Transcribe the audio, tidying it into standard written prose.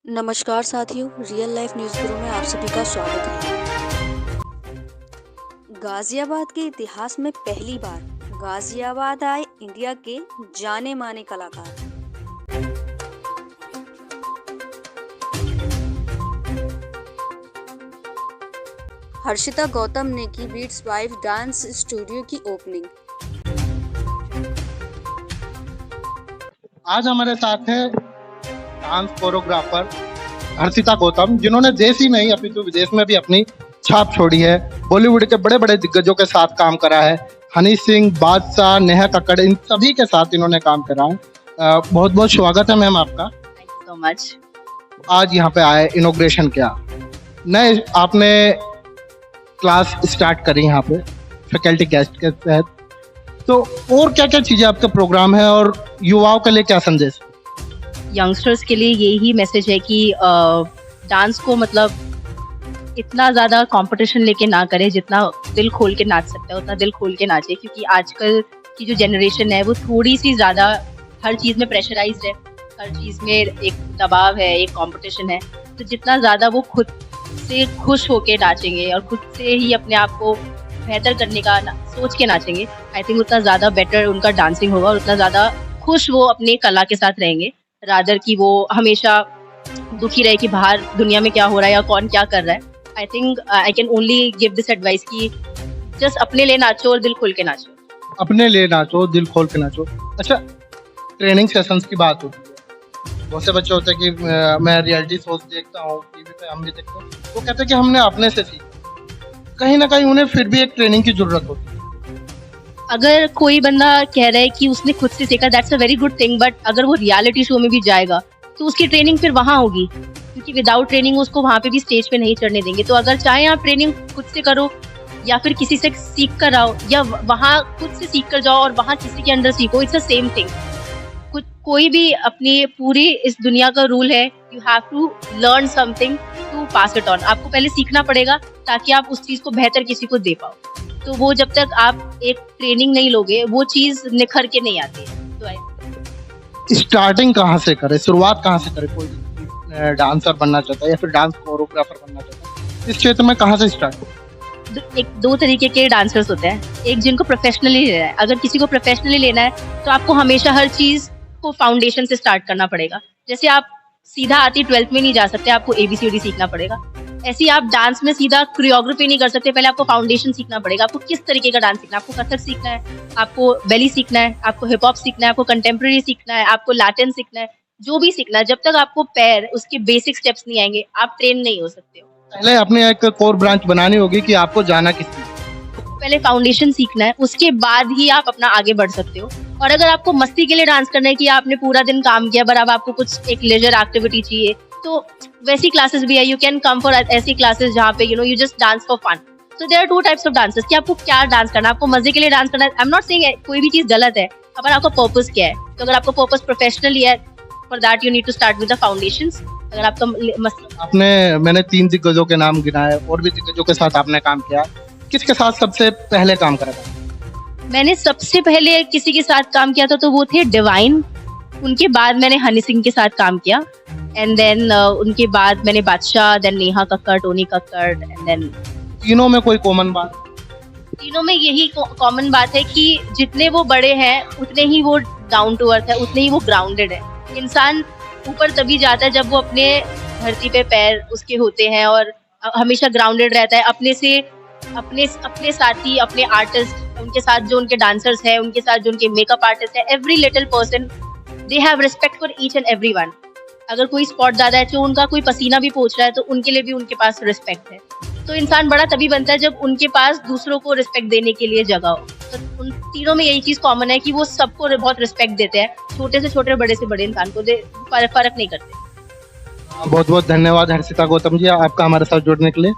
नमस्कार साथियों, real life news bureau में आप सभी का स्वागत है। गाजियाबाद के इतिहास में पहली बार गाजियाबाद आए इंडिया के जाने माने कलाकार। हर्षिता गौतम ने की बीट्स वाइफ डांस स्टूडियो की ओपनिंग। आज हमारे साथ है डांस कोरियोग्राफर हर्षिता गौतम, जिन्होंने देश ही नहीं अपितु विदेश में भी अपनी छाप छोड़ी है। बॉलीवुड के बड़े बड़े दिग्गजों के साथ काम करा है। हनी सिंह, बादशाह, नेहा कक्कड़, इन सभी के साथ इन्होंने काम करा है। बहुत बहुत स्वागत है मैम आपका। Thank you so much. आज यहाँ पे आए, इनॉग्रेशन किया, नए आपने क्लास स्टार्ट करी यहाँ पे फैकल्टी गेस्ट के तहत, तो और क्या क्या चीजें आपके प्रोग्राम है और युवाओं के लिए क्या संदेश? यंगस्टर्स के लिए यही मैसेज है कि डांस को मतलब इतना ज़्यादा कंपटीशन लेके ना करें, जितना दिल खोल के नाच सकता है उतना दिल खोल के नाचे, क्योंकि आजकल की जो जनरेशन है वो थोड़ी सी ज़्यादा हर चीज़ में प्रेशराइज्ड है, हर चीज़ में एक दबाव है, एक कंपटीशन है। तो जितना ज़्यादा वो खुद से खुश होके नाचेंगे और खुद से ही अपने आप को बेहतर करने का सोच के नाचेंगे, आई थिंक उतना ज़्यादा बेटर उनका डांसिंग होगा और उतना ज़्यादा खुश वो अपनी कला के साथ रहेंगे, रादर कि वो हमेशा दुखी रहे कि बाहर दुनिया में क्या हो रहा है या कौन क्या कर रहा है। I think I can only give this advice कि जस्ट अपने लिए नाचो और दिल खोल के नाचो। अपने लिए नाचो, दिल खोल के नाचो। अच्छा, ट्रेनिंग सेशंस की बात होती है, बहुत से बच्चे होते हैं कि मैं रियलिटी शोज देखता हूँ, टीवी पे हम भी देखते हैं, वो कहते हैं कि हमने अपने से सीखा। कहीं ना कहीं उन्हें फिर भी एक ट्रेनिंग की जरूरत होती है। अगर कोई बंदा कह रहा है कि उसने खुद से सीखा, that's a very good thing, but अगर वो रियलिटी शो में भी जाएगा तो उसकी ट्रेनिंग फिर वहाँ होगी, क्योंकि विदाउट ट्रेनिंग उसको वहाँ पे भी स्टेज पे नहीं चढ़ने देंगे। तो अगर चाहे आप ट्रेनिंग खुद से करो या फिर किसी से सीख कर आओ, या वहाँ खुद से सीख कर जाओ और वहाँ किसी के अंडर सीखो, इट्स द सेम थिंग। कोई भी अपनी पूरी इस दुनिया का रूल है, you have to learn something to pass it on. आपको पहले सीखना पड़ेगा ताकि आप उस चीज को बेहतर किसी को दे पाओ। तो वो जब तक आप एक ट्रेनिंग नहीं लोगे वो चीज निखर के नहीं आती है। तो स्टार्टिंग कहाँ से करे, शुरुआत कहाँ से करे? कोई डांसर बनना चाहता है या फिर डांस कोरियोग्राफर बनना चाहता है, इस क्षेत्र में कहाँ से स्टार्ट हो? दो तरीके के डांसर्स होते हैं। एक जिनको प्रोफेशनली लेना है, अगर किसी को प्रोफेशनली लेना है तो आपको हमेशा हर चीज को फाउंडेशन से स्टार्ट करना पड़ेगा। जैसे आप सीधा आती 12th में नहीं जा सकते, आपको ABCD सीखना पड़ेगा। ऐसे आप डांस में सीधा कोरियोग्राफी नहीं कर सकते, पहले आपको फाउंडेशन सीखना पड़ेगा। आपको किस तरीके का डांस सीखना है, आपको कथक सीखना है, आपको बेली सीखना है, आपको हिप हॉप सीखना है, आपको कंटेम्प्रेरी सीखना है, आपको लैटिन सीखना है, जो भी सीखना है, जब तक आपको पैर उसके बेसिक स्टेप्स नहीं आएंगे आप ट्रेन नहीं हो सकते हो। पहले अपने एक कोर ब्रांच बनानी होगी कि आपको जाना किस चीज। पहले फाउंडेशन सीखना है, उसके बाद ही आप अपना आगे बढ़ सकते हो। और अगर आपको मस्ती के लिए डांस करना है कि आपने पूरा दिन काम किया पर अब आपको कुछ एक लेजर एक्टिविटी चाहिए, तो वैसी क्लासेस भी है। यू कैन कम फॉर ऐसी क्लासेस जहाँ पे you just dance for fun. So there are two types of dances कि आपको क्या डांस करना है। आपको मजे के लिए डांस करना है, आई एम नॉट सेइंग कोई भी चीज गलत है, पर आपका पर्पस क्या है। तो अगर आपका पर्पस प्रोफेशनली है, for that you need to start with the foundations. अगर आपका मैंने 3 दिग्गजों के नाम गिनाए, और भी दिग्गजों के साथ आपने काम किया, किसके साथ सबसे पहले काम करा था? मैंने सबसे पहले किसी के साथ काम किया था तो वो थे डिवाइन। उनके बाद मैंने हनी सिंह के साथ काम किया, एंड देन उनके बाद मैंने Badshah, then Neha Kakkar, Tony Kakkar, and then तीनों में कोई कॉमन बात? तीनों में यही कॉमन बात है कि जितने वो बड़े हैं उतने ही वो डाउन टू अर्थ है, उतने ही वो ग्राउंडेड है। इंसान ऊपर तभी जाता है जब वो अपने धरती पे पैर उसके होते हैं और हमेशा ग्राउंडेड रहता है अपने साथी, अपने आर्टिस्ट, उनके साथ जो उनके डांसर्स हैं, उनके साथ जो उनके मेकअप आर्टिस्ट है, every little person they have respect for each and everyone. अगर कोई स्पॉट ज्यादा है, तो उनका कोई पसीना भी पोंछ रहा है तो उनके लिए भी उनके पास रिस्पेक्ट है। तो इंसान बड़ा तभी बनता है जब उनके पास दूसरों को रिस्पेक्ट देने के लिए जगह हो। तो उन तीनों में यही चीज कॉमन है कि वो सबको बहुत रिस्पेक्ट देते हैं, छोटे से छोटे, बड़े से बड़े इंसान को फर्क नहीं करते। बहुत बहुत धन्यवाद हर्षिता गौतम जी, आपका हमारे साथ जुड़ने के लिए।